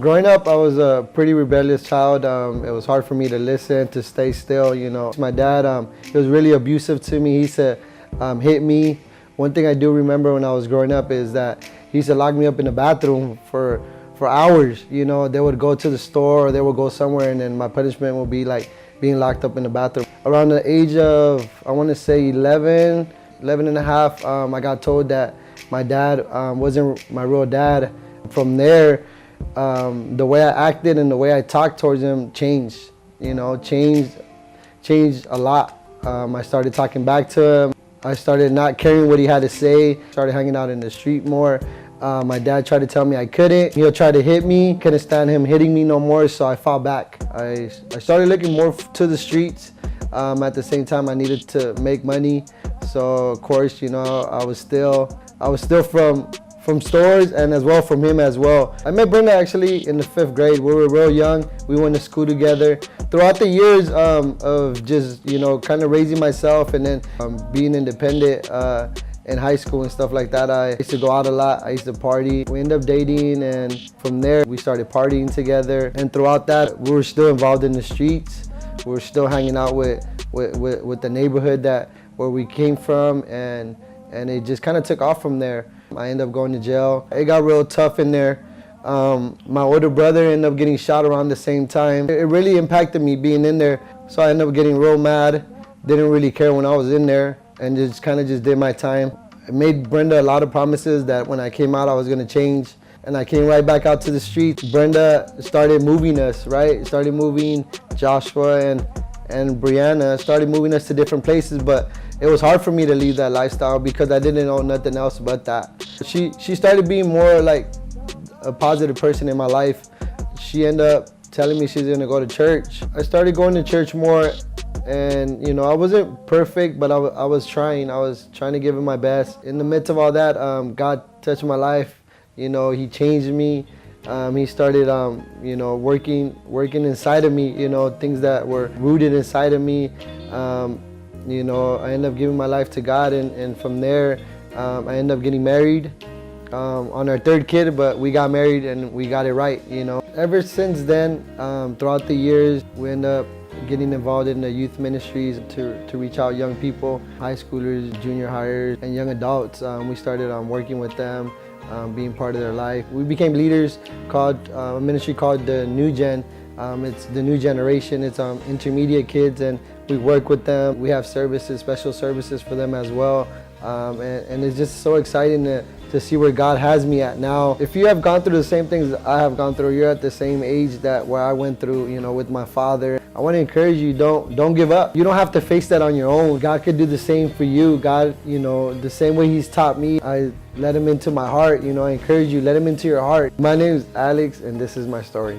Growing up, I was a pretty rebellious child. It was hard for me to listen, to stay still, you know. My dad, he was really abusive to me. He used to hit me. One thing I do remember when I was growing up is that he used to lock me up in the bathroom for hours. You know, they would go to the store or they would go somewhere, and then my punishment would be like being locked up in the bathroom. Around the age of, I want to say 11 and a half, I got told that my dad wasn't my real dad. From there, the way I acted and the way I talked towards him changed, you know, changed a lot. I started talking back to him. I started not caring what he had to say, started hanging out in the street more. My dad tried to tell me I couldn't. He'll try to hit me, couldn't stand him hitting me no more, so I fought back. I started looking more to the streets. At the same time, I needed to make money. So of course, you know, I was still from stores and as well from him as well. I met Brenda actually in the 5th grade. We were real young. We went to school together. Throughout the years of just, you know, kind of raising myself and then being independent in high school and stuff like that, I used to go out a lot. I used to party. We ended up dating, and from there we started partying together. And throughout that, we were still involved in the streets. We were still hanging out with the neighborhood where we came from, and it just kind of took off from there. I ended up going to jail. It got real tough in there. My older brother ended up getting shot around the same time. It really impacted me being in there, so I ended up getting real mad. Didn't really care when I was in there, and just kind of just did my time. I made Brenda a lot of promises that when I came out I was gonna change, and I came right back out to the streets. Brenda started moving us, right? Started moving Joshua and Brianna, started moving us to different places, but it was hard for me to leave that lifestyle because I didn't know nothing else but that. She started being more like a positive person in my life. She ended up telling me she's gonna go to church. I started going to church more, and you know, I wasn't perfect, but I was trying. I was trying to give it my best. In the midst of all that, God touched my life. You know, He changed me. He started, you know, working inside of me, you know, things that were rooted inside of me. You know, I ended up giving my life to God, and from there, I ended up getting married on our 3rd kid, but we got married and we got it right, you know. Ever since then, throughout the years, we ended up getting involved in the youth ministries to reach out young people, high schoolers, junior hires, and young adults. We started working with them, being part of their life. We became leaders called a ministry called the New Gen. It's the new generation. It's intermediate kids, and we work with them. We have services, special services for them as well. And it's just so exciting to see where God has me at now. If you have gone through the same things I have gone through, you're at the same age where I went through, you know, with my father. I want to encourage you, don't give up. You don't have to face that on your own. God could do the same for you. God, you know, the same way He's taught me, I let Him into my heart. You know, I encourage you, let Him into your heart. My name is Alex, and this is my story.